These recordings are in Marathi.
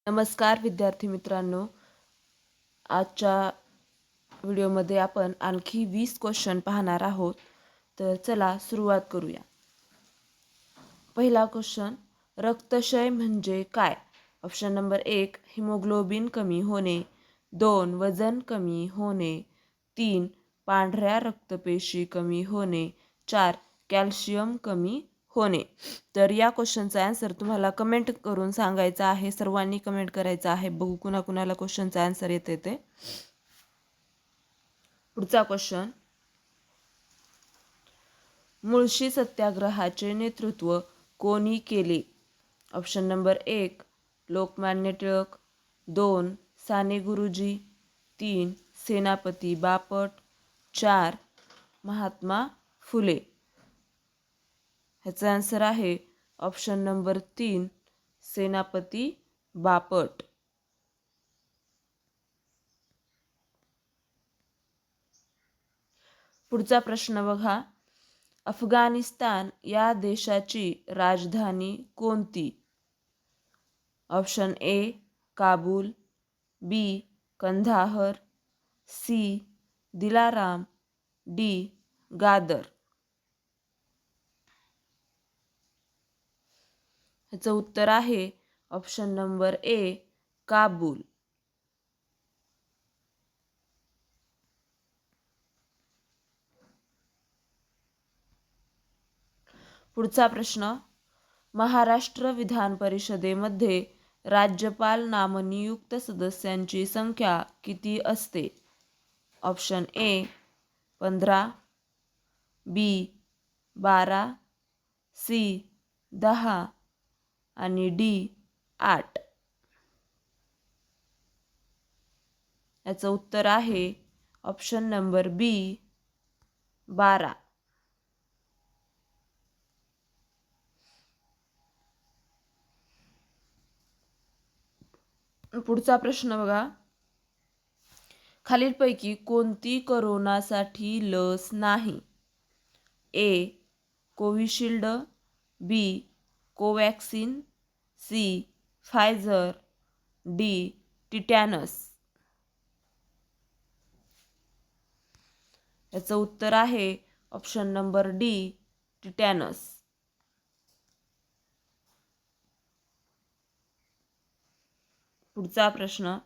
नमस्कार विद्यार्थी मित्रांनो, आजच्या व्हिडिओमध्ये आपण आणखी 20 क्वेश्चन पाहणार आहोत. तर चला सुरुवात करूया. पहिला क्वेश्चन, रक्तक्षय म्हणजे काय? ऑप्शन नंबर 1 हिमोग्लोबिन कमी होणे, 2 वजन कमी होणे, 3 पांढऱ्या रक्तपेशी कमी होणे, 4 कॅल्शियम कमी होणे. तर या क्वेश्चनचा आन्सर तुम्हाला कमेंट करून सांगायचा आहे. सर्वांनी कमेंट करायचं आहे. बघू कुणाकुणाला क्वेश्चनचा आन्सर येते ते. पुढचा क्वेश्चन, मुळशी सत्याग्रहाचे नेतृत्व कोणी केले? ऑप्शन नंबर 1 लोकमान्य टिळक, 2 साने गुरुजी, 3 सेनापती बापट, 4 महात्मा फुले. ह्याचा आन्सर आहे ऑप्शन नंबर 3 सेनापती बापट. पुढचा प्रश्न बघा, अफगाणिस्तान या देशाची राजधानी कोणती? Option A Kabul, B Kandahar, C Delaram, D Gadar. ह्याचं उत्तर आहे ऑप्शन नंबर ए काबूल. पुढचा प्रश्न, महाराष्ट्र विधान परिषदेमध्ये राज्यपाल नामनियुक्त सदस्यांची संख्या किती असते? ऑप्शन ए 15, बी 12, सी 10 आणि डी 8. याचं उत्तर आहे ऑप्शन नंबर बी 12. पुढचा प्रश्न बघा, खालीलपैकी कोणती कोरोनासाठी लस नाही? A Covishield, B Covaxin, C Pfizer, D tetanus. याचं उत्तर आहे ऑप्शन नंबर डी टिटॅनस. पुढचा प्रश्न,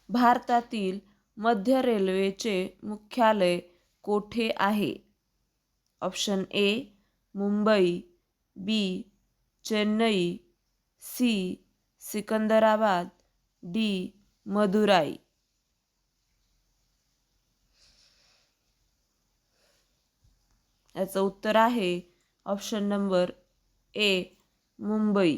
भारतातील मध्य रेल्वेचे मुख्यालय कोठे आहे? Option A Mumbai, B Chennai, C Secunderabad, D Madurai. याचं उत्तर आहे ऑप्शन नंबर ए मुंबई.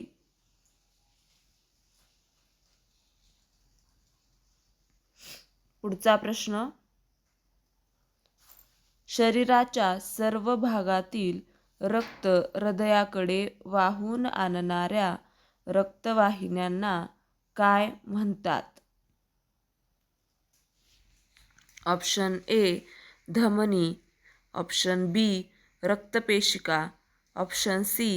पुढचा प्रश्न, शरीराच्या सर्व भागातील रक्त हृदयाकडे वाहून आणणाऱ्या रक्तवाहिन्यांना काय म्हणतात? ऑप्शन ए धमनी, ऑप्शन बी रक्तपेशिका, ऑप्शन सी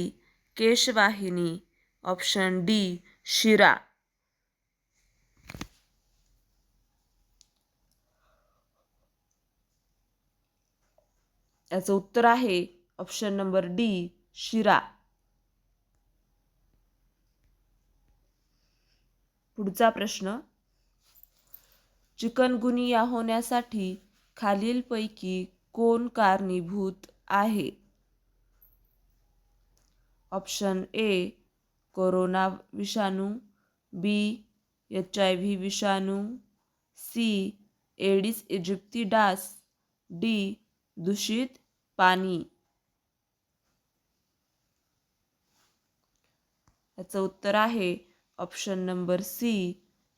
केशवाहिनी, ऑप्शन डी शिरा. याचं उत्तर आहे ऑप्शन नंबर डी शिरा. पुढचा प्रश्न, चिकनगुनिया होण्यासाठी खालीलपैकी कोण कारणीभूत आहे? ऑप्शन ए कोरोना विषाणू, बी HIV विषाणू, सी एडिस इजिप्ती डास, डी दूषित पाणी. याचं उत्तर आहे option number C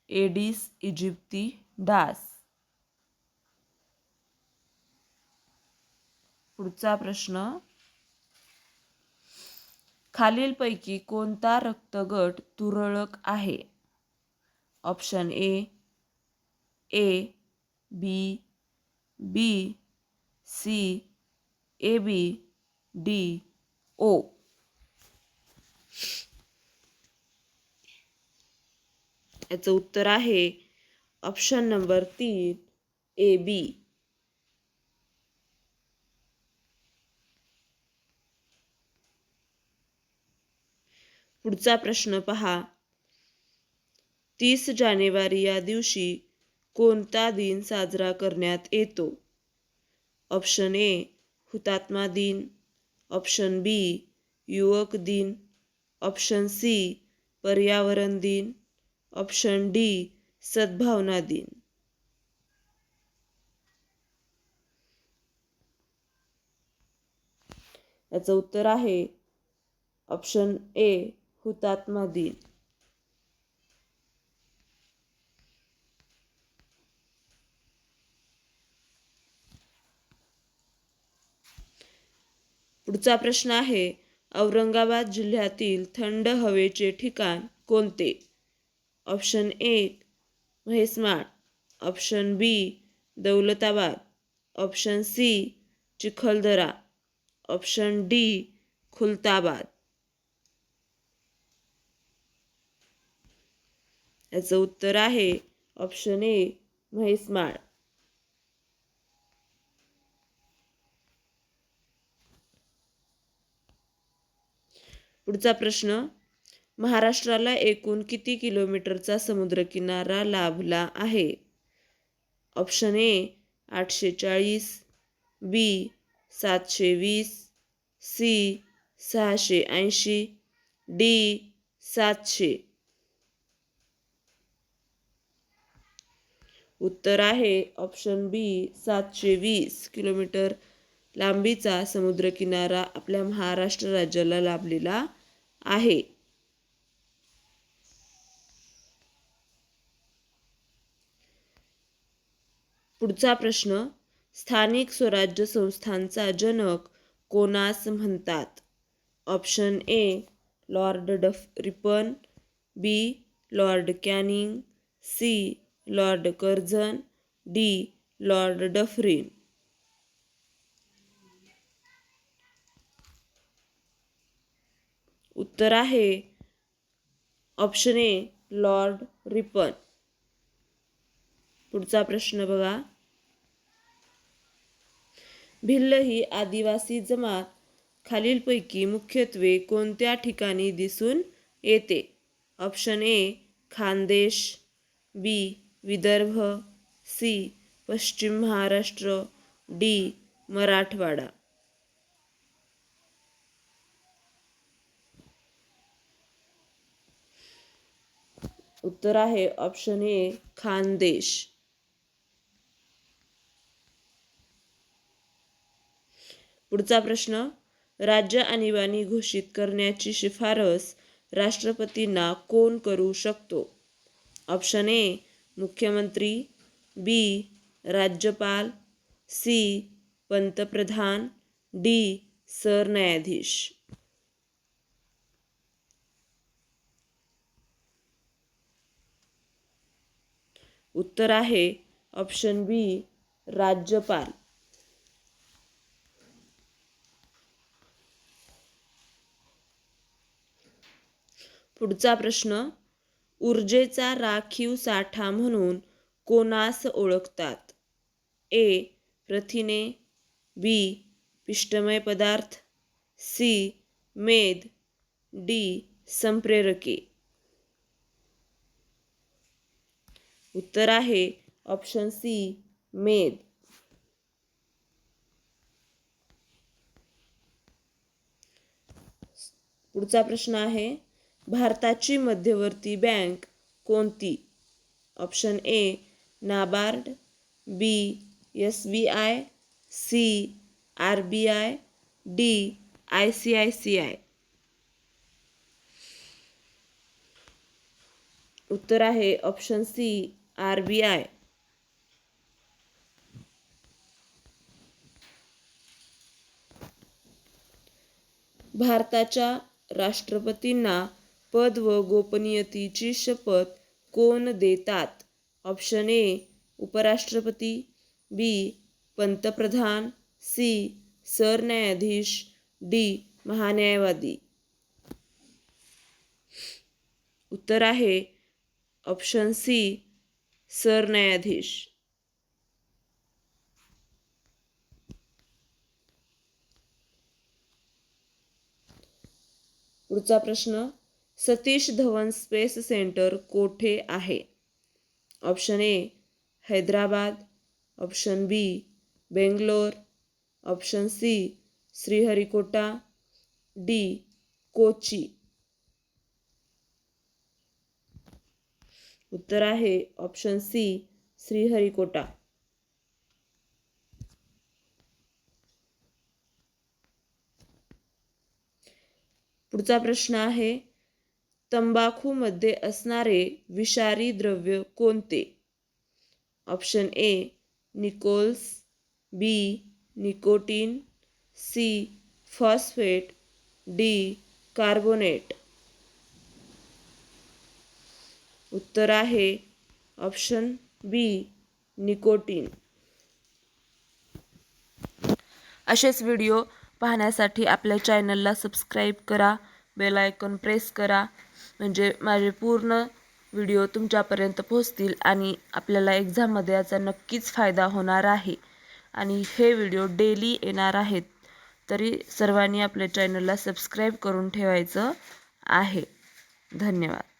Aedes aegypti डास. पुढचा प्रश्न, खालीलपैकी कोणता रक्तगट तुरळक आहे? Option A B, B C AB, D O. याचं उत्तर आहे ऑप्शन नंबर 3 ए बी. पुढचा प्रश्न पहा. 30 जानेवारी या दिवशी कोणता दिन साजरा करण्यात येतो? ऑप्शन ए हुतात्मा दिन, ऑप्शन बी युवक दिन, ऑप्शन सी पर्यावरण दिन, ऑप्शन डी सद्भावना दिन. याचं उत्तर आहे ऑप्शन ए हुतात्मा दिन. पुढचा प्रश्न आहे औरंगाबाद जिल्ह्यातील थंड हवेचे ठिकाण कोणते? Option A Mhaismal, option B Daulatabad, option C Chikhaldara, option D Khuldabad. याचं उत्तर आहे ऑप्शन ए म्हैसमाळ. पुढचा प्रश्न. महाराष्ट्राला एकूण किती किलोमीटरचा समुद्रकिनारा लाभला आहे? Option A 840, B 720, C 680, D 700. उत्तर आहे ऑप्शन बी 720 किलोमीटर लांबीचा समुद्रकिनारा आपल्या महाराष्ट्र राज्याला लाभलेला आहे. पुढचा प्रश्न. स्थानिक स्वराज्य संस्थांचा जनक कोणास म्हणतात? Option A Lord Ripon, B Lord Canning, C Lord Curzon, D Lord Dufferin. उत्तर आहे ऑप्शन ए लॉर्ड रिपन. पुढचा प्रश्न बघा. भिल्ल ही आदिवासी जमात खालीलपैकी मुख्यत्वे कोणत्या ठिकाणी दिसून येते? Option A Khandesh, B Vidarbha, C पश्चिम महाराष्ट्र, डी मराठवाडा. उत्तर आहे ऑप्शन ए खानदेश. पुढचा प्रश्न. राज्य आणीबाणी घोषित करण्याची शिफारस राष्ट्रपतींना कोण करू शकतो? ऑप्शन ए मुख्यमंत्री, बी राज्यपाल, सी पंतप्रधान, डी सरन्यायाधीश. उत्तर आहे ऑप्शन बी राज्यपाल. पुढचा प्रश्न. ऊर्जेचा राखीव साठा म्हणून कोणास ओळखतात? ए प्रथिने, बी पिष्टमय पदार्थ, सी मेद, डी संप्रेरके. उत्तर आहे ऑप्शन सी मेद. पुढचा प्रश्न आहे भारताची मध्यवर्ती बँक कोणती? Option A NABARD, B SBI, C RBI, D ICICI. उत्तर आहे ऑप्शन सी RBI. भारताच्या राष्ट्रपतींना पद व गोपनीयतेची शपथ कोण देतात? ऑप्शन ए उपराष्ट्रपती, बी पंतप्रधान, सी सरन्यायाधीश, डी महान्यायवादी. उत्तर आहे ऑप्शन सी सरन्यायाधीश. पुढचा प्रश्न, सतीश धवन स्पेस सेंटर कोठे आहे? Option A Hyderabad, option B Bangalore, option C Sriharikota, D Kochi. उत्तर आहे ऑप्शन सी श्रीहरिकोटा. पुढचा प्रश्न आहे, तंबाखूमध्ये असणारे विषारी द्रव्य कोणते? Option A nichols, B nicotine, C phosphate, D carbonate. उत्तर आहे ऑप्शन बी निकोटीन. असेच व्हिडिओ पाहण्यासाठी आपल्या चॅनलला सबस्क्राईब करा, बेल आयकॉन प्रेस करा, म्हणजे माझे पूर्ण व्हिडिओ तुमच्यापर्यंत पोहोचतील आणि आपल्याला एक्झाममध्ये याचा नक्कीच फायदा होणार आहे. आणि हे व्हिडिओ डेली येणार आहेत, तरी सर्वांनी आपल्या चॅनलला सबस्क्राईब करून ठेवायचं आहे. धन्यवाद.